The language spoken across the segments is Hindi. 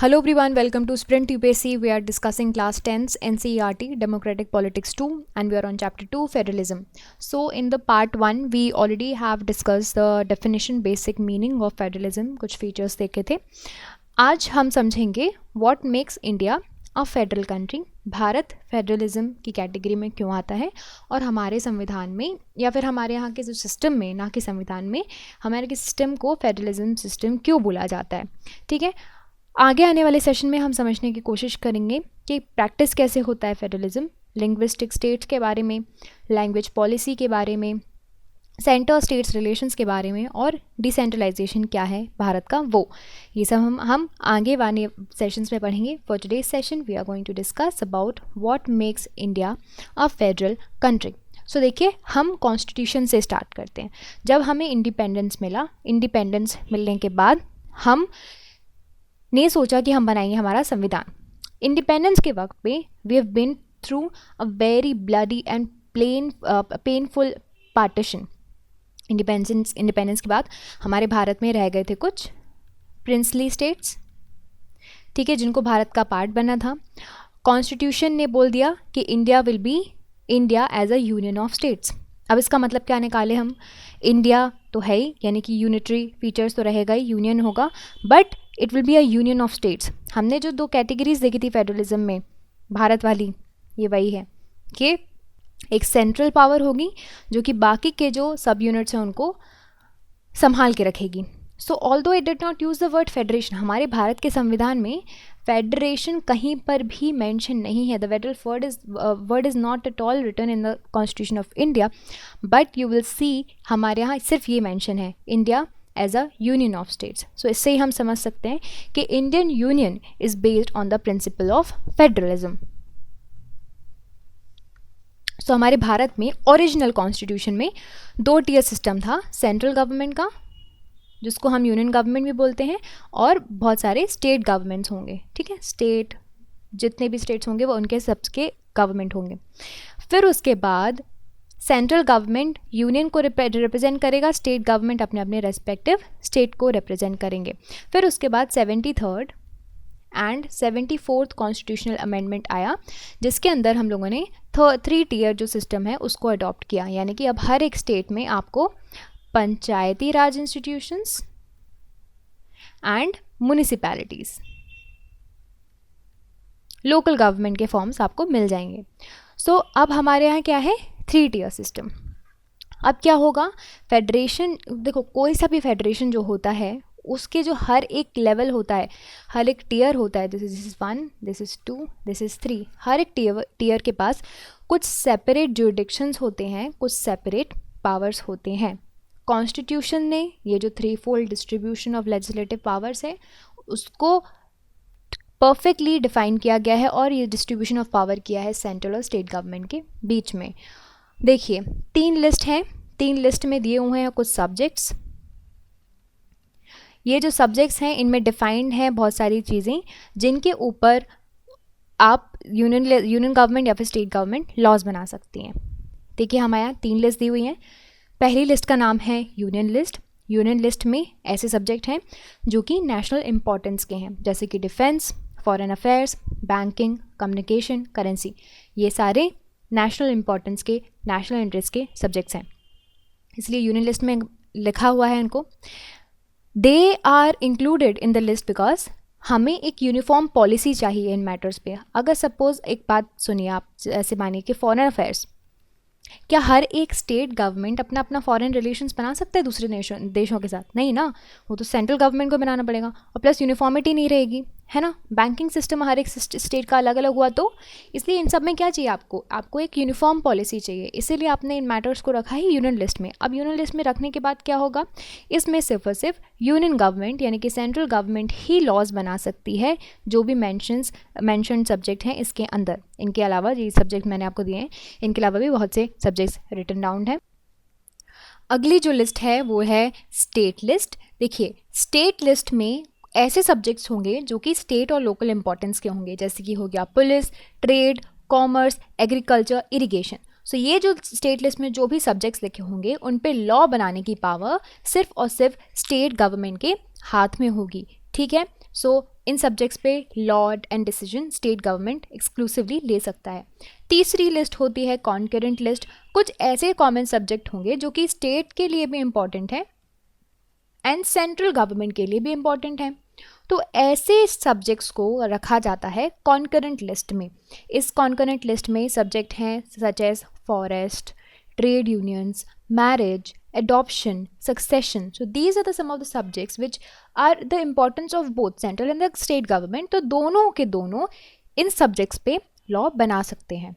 Hello everyone, welcome to Sprint UPSC. We are discussing class 10's NCERT Democratic Politics 2 and we are on chapter 2 Federalism. So in the part 1 we already have discussed the definition, basic meaning of federalism, कुछ features देखे थे. आज हम समझेंगे what makes India a federal country. Bharat federalism की कैटेगरी में क्यों आता है और हमारे संविधान में या फिर हमारे यहाँ के जो सिस्टम में, ना कि संविधान में, हमारे के सिस्टम को फेडरलिज्म सिस्टम क्यों बोला जाता है. ठीक है, आगे आने वाले सेशन में हम समझने की कोशिश करेंगे कि प्रैक्टिस कैसे होता है फेडरलिज्म, लिंग्विस्टिक स्टेट्स के बारे में, लैंग्वेज पॉलिसी के बारे में, सेंटर स्टेट्स रिलेशंस के बारे में और डिसेंट्रलाइजेशन क्या है भारत का, वो ये सब हम आगे वाले सेशंस में पढ़ेंगे. For today's session we are going to discuss about what makes India a federal country. So देखिए, हम कॉन्स्टिट्यूशन से स्टार्ट करते हैं. जब हमें इंडिपेंडेंस मिला, इंडिपेंडेंस मिलने के बाद हम ने सोचा कि हम बनाएंगे हमारा संविधान. इंडिपेंडेंस के वक्त पे we have been through a very bloody and painful partition. Independence के बाद हमारे भारत में रह गए थे कुछ प्रिंसली स्टेट्स, ठीक है, जिनको भारत का पार्ट बना था. कॉन्स्टिट्यूशन ने बोल दिया कि India will be India as a union of states. अब इसका मतलब क्या निकाले हम, इंडिया तो है ही, यानी कि यूनिटरी फीचर्स तो रहेगा ही, यूनियन होगा, but it will be a union of states. हमने जो दो कैटेगरीज देखी थी फेडरलिज्म में, भारत वाली, ये वही है कि एक सेंट्रल पावर होगी जो कि बाकी के जो सब यूनिट्स हैं उनको संभाल के रखेगी. सो although it did not use the word federation, हमारे भारत के संविधान में फेडरेशन कहीं पर भी मेंशन नहीं है. The federal word is not at all written in the constitution of India, but you will see हमारे यहाँ सिर्फ ये मेंशन है, India as a union of states. So इससे ही हम समझ सकते हैं कि Indian union is based on the principle of federalism. So हमारे भारत में ओरिजिनल कॉन्स्टिट्यूशन में 2 टीयर सिस्टम था, सेंट्रल गवर्नमेंट का जिसको हम यूनियन गवर्नमेंट भी बोलते हैं, और बहुत सारे स्टेट गवर्नमेंट्स होंगे. ठीक है, स्टेट जितने भी स्टेट्स होंगे वो उनके सबके गवर्नमेंट होंगे. फिर उसके बाद सेंट्रल गवर्नमेंट यूनियन को रिप्रेजेंट करेगा, स्टेट गवर्नमेंट अपने अपने रेस्पेक्टिव स्टेट को रिप्रेजेंट करेंगे. फिर उसके बाद 73rd and 74th constitutional amendment आया, जिसके अंदर हम लोगों ने 3 टीयर जो सिस्टम है उसको अडॉप्ट किया. यानी कि अब हर एक स्टेट में आपको पंचायती राज इंस्टीट्यूशंस एंड म्युनिसिपैलिटीज़, लोकल गवर्नमेंट के फॉर्म्स आपको मिल जाएंगे. सो अब हमारे यहाँ क्या है, 3 टीयर सिस्टम. अब क्या होगा, फेडरेशन, देखो कोई सा भी फेडरेशन जो होता है उसके जो हर एक लेवल होता है, हर एक टीयर होता है, this is 1, this is 2, this is 3, हर एक टीयर के पास कुछ सेपरेट जुरिडिक्शंस होते हैं, कुछ सेपरेट पावर्स होते हैं. कॉन्स्टिट्यूशन ने ये जो 3-fold distribution of legislative powers है उसको परफेक्टली डिफाइन किया गया है और ये डिस्ट्रीब्यूशन ऑफ पावर किया है सेंट्रल और स्टेट गवर्नमेंट के बीच में. देखिए 3 लिस्ट हैं, 3 लिस्ट में दिए हुए हैं कुछ सब्जेक्ट्स. ये जो सब्जेक्ट्स हैं इनमें डिफाइंड है बहुत सारी चीज़ें जिनके ऊपर आप यूनियन गवर्नमेंट या फिर स्टेट गवर्नमेंट लॉज बना सकती हैं. देखिए हमारे यहाँ 3 लिस्ट दी हुई हैं. पहली लिस्ट का नाम है यूनियन लिस्ट. यूनियन लिस्ट में ऐसे सब्जेक्ट हैं जो कि नेशनल इम्पॉर्टेंस के हैं, जैसे कि defence, foreign affairs, banking, communication, currency. ये सारे नेशनल इम्पॉर्टेंस के, नेशनल इंटरेस्ट के सब्जेक्ट्स हैं, इसलिए यूनियन लिस्ट में लिखा हुआ है इनको. They are included in the list because हमें एक यूनिफॉर्म पॉलिसी चाहिए इन मैटर्स पे. अगर सपोज एक बात सुनिए आप, ऐसे मानिए कि फॉरेन अफेयर्स, क्या हर एक स्टेट गवर्नमेंट अपना अपना फॉरेन रिलेशंस बना सकता है दूसरे देशों के साथ? नहीं ना, वो तो सेंट्रल गवर्नमेंट को बनाना पड़ेगा और प्लस यूनिफॉर्मिटी नहीं रहेगी, है ना. बैंकिंग सिस्टम हर एक स्टेट का अलग अलग हुआ, तो इसलिए इन सब में क्या चाहिए आपको एक यूनिफॉर्म पॉलिसी चाहिए. इसीलिए आपने इन मैटर्स को रखा है यूनियन लिस्ट में. अब यूनियन लिस्ट में रखने के बाद क्या होगा, इसमें सिर्फ और सिर्फ यूनियन गवर्नमेंट यानी कि सेंट्रल गवर्नमेंट ही लॉज बना सकती है जो भी मैंशनड सब्जेक्ट हैं इसके अंदर. इनके अलावा ये सब्जेक्ट मैंने आपको दिए हैं, इनके अलावा भी बहुत से सब्जेक्ट्स रिटन डाउन है. अगली जो लिस्ट है वो है स्टेट लिस्ट. देखिए स्टेट लिस्ट में ऐसे सब्जेक्ट्स होंगे जो कि स्टेट और लोकल इंपॉर्टेंस के होंगे, जैसे कि हो गया police, trade, commerce, agriculture, irrigation. So ये जो स्टेट लिस्ट में जो भी सब्जेक्ट्स लिखे होंगे उन पे लॉ बनाने की पावर सिर्फ और सिर्फ स्टेट गवर्नमेंट के हाथ में होगी. ठीक है, सो इन सब्जेक्ट्स पे law and decision state government exclusively ले सकता है। तीसरी लिस्ट होती है कॉन्करेंट लिस्ट। कुछ ऐसे कॉमन सब्जेक्ट होंगे जो कि स्टेट के लिए भी इम्पॉर्टेंट है एंड सेंट्रल गवर्नमेंट के लिए भी इम्पॉर्टेंट है, तो ऐसे सब्जेक्ट्स को रखा जाता है कॉन्करेंट लिस्ट में। इस कॉन्करेंट लिस्ट में सब्जेक्ट हैं such as forest, trade unions, marriage, adoption, succession. So these are the some of the subjects which are the importance of both central and the state government. तो दोनों के दोनों इन सब्जेक्ट्स पे लॉ बना सकते हैं।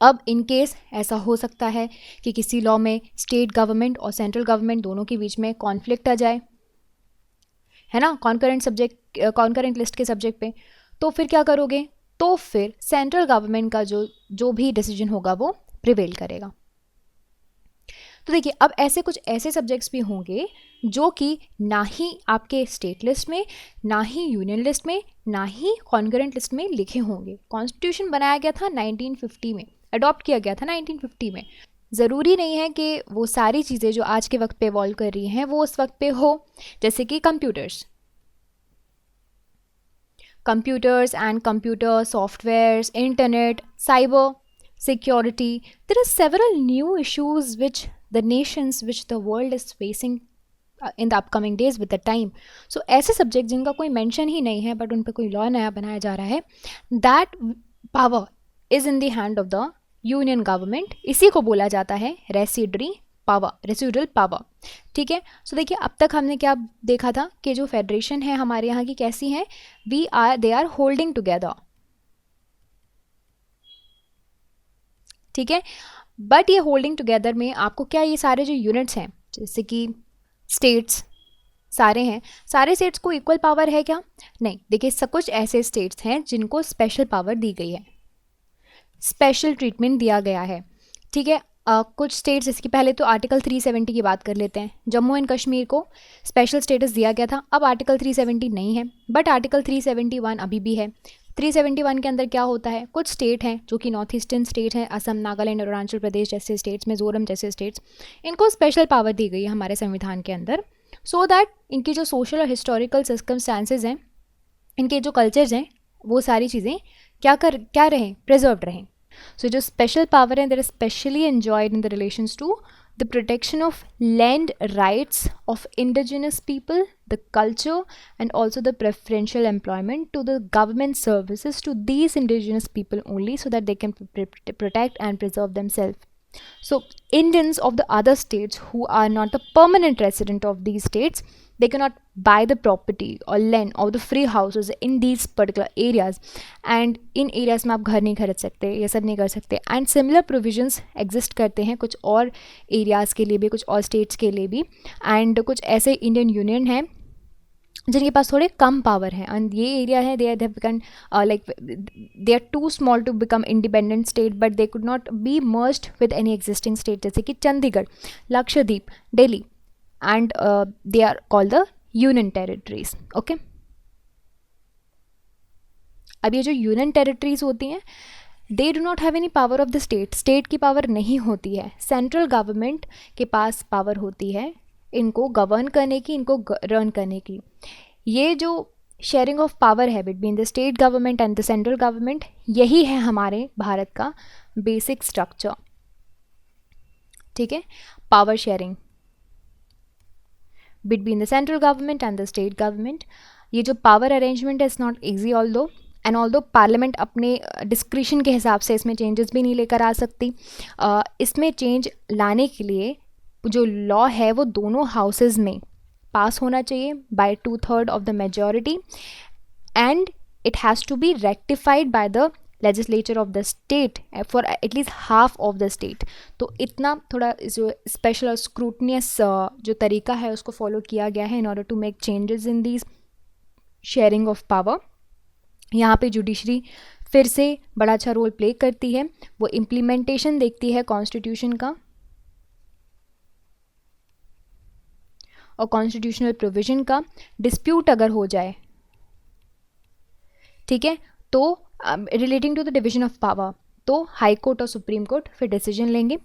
अब इन केस ऐसा हो सकता है कि किसी लॉ में स्टेट गवर्नमेंट और सेंट्रल गवर्नमेंट दोनों के बीच में कॉन्फ्लिक्ट आ जाए, है ना, कॉन्करेंट लिस्ट के सब्जेक्ट पे, तो फिर क्या करोगे? तो फिर सेंट्रल गवर्नमेंट का जो भी डिसीजन होगा वो प्रिवेल करेगा। तो देखिए, अब ऐसे कुछ ऐसे सब्जेक्ट्स भी होंगे जो कि ना ही आपके स्टेट लिस्ट में, ना ही यूनियन लिस्ट में, ना ही कॉन्करेंट लिस्ट में लिखे होंगे। कॉन्स्टिट्यूशन बनाया गया था 1950 में, अडॉप्ट किया गया था 1950 में। ज़रूरी नहीं है कि वो सारी चीज़ें जो आज के वक्त पे इवॉल्व कर रही हैं वो उस वक्त पे हो, जैसे कि computers and computer softwares, internet, cyber security. There are several new issues which the world is facing in the upcoming days with the time. So ऐसे सब्जेक्ट जिनका कोई मेंशन ही नहीं है बट उन पर कोई लॉ नया बनाया जा रहा है, that power is in the hand of the union government. इसी को बोला जाता है रेसिडुअल पावर। ठीक है, सो देखिए, अब तक हमने क्या देखा था कि जो फेडरेशन है हमारे यहाँ की कैसी है, दे आर होल्डिंग टुगेदर। ठीक है, बट ये होल्डिंग टुगेदर में आपको क्या, ये सारे जो यूनिट्स हैं जैसे कि स्टेट्स सारे हैं, सारे स्टेट्स को इक्वल पावर है क्या? नहीं। देखिए, कुछ ऐसे स्टेट्स हैं जिनको स्पेशल पावर दी गई है, स्पेशल ट्रीटमेंट दिया गया है। ठीक है, कुछ स्टेट्स, जैसे कि पहले तो आर्टिकल 370 की बात कर लेते हैं। जम्मू एंड कश्मीर को स्पेशल स्टेटस दिया गया था, अब आर्टिकल 370 नहीं है, बट आर्टिकल 371 अभी भी है। 371 के अंदर क्या होता है, कुछ स्टेट हैं जो कि नॉर्थ ईस्टर्न स्टेट हैं, असम, नागालैंड, अरुणाचल प्रदेश जैसे स्टेट्स, मिजोरम जैसे स्टेट्स, इनको स्पेशल पावर दी गई है हमारे संविधान के अंदर, सो दैट इनकी जो सोशल और हिस्टोरिकल सर्कमस्टांसेस हैं, इनके जो कल्चर्स हैं, वो सारी चीज़ें क्या रहें, प्रिजर्व्ड रहें। सो जो स्पेशल पावर हैं, there specially enjoyed in the relations to the protection of land rights of indigenous people, the culture, and also the preferential employment to the government services to these indigenous people only, so that they can protect and preserve themselves. So Indians of the other states who are not the permanent resident of these states, they cannot buy the property or land or the free houses in these particular areas, and in areas में आप घर नहीं खरीद सकते, ये सब नहीं कर सकते। एंड सिमिलर प्रोविजंस एग्जिस्ट करते हैं कुछ और एरियाज़ के लिए भी, कुछ और स्टेट्स के लिए भी, एंड कुछ ऐसे इंडियन यूनियन हैं जिनके पास थोड़े कम पावर है, एंड ये एरिया है they become like they are too small to become independent state, but they could not be merged with any existing state, जैसे कि Chandigarh, Lakshadweep, Delhi, and they are called the union territories. Okay, अब ये जो यूनियन टेरिटरीज होती हैं, they do not have any power of the state की पावर नहीं होती है, सेंट्रल गवर्नमेंट के पास पावर होती है इनको गवर्न करने की, इनको रन करने की। ये जो शेयरिंग ऑफ पावर है between the state government and the central government, यही है हमारे भारत का बेसिक स्ट्रक्चर। ठीक है, power sharing between the central government and the state government. ये जो पावर अरेंजमेंट है, it's not easy although parliament अपने डिस्क्रिशन के हिसाब से इसमें चेंजेस भी नहीं लेकर आ सकती। इसमें चेंज लाने के लिए जो लॉ है वो दोनों हाउसेस में पास होना चाहिए by 2/3 of the majority, and it has to be rectified by the legislature of the state for at least half of the state. तो इतना थोड़ा जो स्पेशल और स्क्रूटनियस जो तरीका है उसको फॉलो किया गया है in order to make changes in this sharing of power. यहाँ पे जुडिशरी फिर से बड़ा अच्छा रोल प्ले करती है, वो इम्प्लीमेंटेशन देखती है कॉन्स्टिट्यूशन का और कॉन्स्टिट्यूशनल प्रोविजन का। डिस्प्यूट अगर हो जाए, ठीक है, तो relating to the division of power, तो हाई कोर्ट और सुप्रीम कोर्ट फिर डिसीजन लेंगे।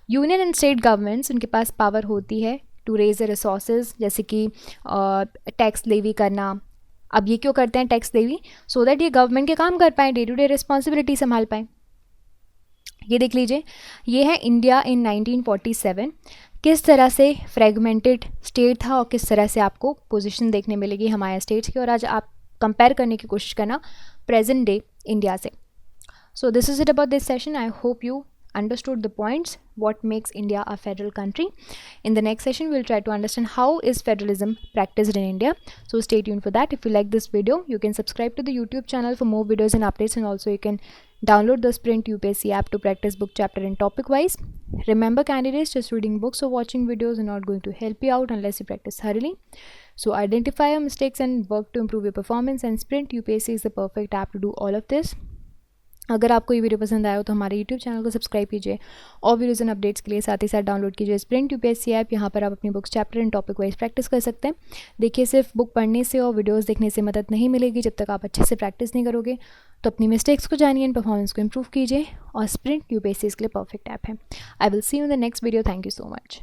यूनियन एंड स्टेट गवर्नमेंट्स, उनके पास पावर होती है टू रेज द रिसोर्सेज, जैसे कि टैक्स लेवी करना, अब ये क्यों करते हैं टैक्स देवी? सो दैट ये गवर्नमेंट के काम कर पाएँ, डे टू डे रिस्पॉन्सिबिलिटी संभाल पाएँ। ये देख लीजिए, ये है इंडिया इन 1947, किस तरह से फ्रेगमेंटेड स्टेट था और किस तरह से आपको पोजीशन देखने मिलेगी हमारे स्टेट्स की। और आज आप कंपेयर करने की कोशिश करना प्रेजेंट डे इंडिया से। So this is it about this session. I hope you understood the points what makes India a federal country. In the next session we'll try to understand how is federalism practiced in India. So stay tuned for that. If you like this video, you can subscribe to the YouTube channel for more videos and updates, and also you can download the Sprint UPSC app to practice book chapter and topic wise. Remember candidates, just reading books or watching videos are not going to help you out unless you practice thoroughly. So identify your mistakes and work to improve your performance, and Sprint UPSC is the perfect app to do all of this. अगर आपको ये वीडियो पसंद आया हो तो हमारे यूट्यूब चैनल को सब्सक्राइब कीजिए और वीडियोज़ एंड अपडेट्स के लिए साथ ही साथ डाउनलोड कीजिए स्प्रिंट यूपीएससी ऐप। यहाँ पर आप अपनी books chapter and topic wise practice कर सकते हैं। देखिए, सिर्फ बुक पढ़ने से और वीडियोस देखने से मदद नहीं मिलेगी जब तक आप अच्छे से प्रैक्टिस नहीं करोगे। तो अपनी मिस्टेक्स को जानिए एंड परफॉर्मेंस को इम्प्रूव कीजिए, और स्प्रिंट यूपीएससी इसके लिए परफेक्ट ऐप है। I will see you in the next video. Thank you so much.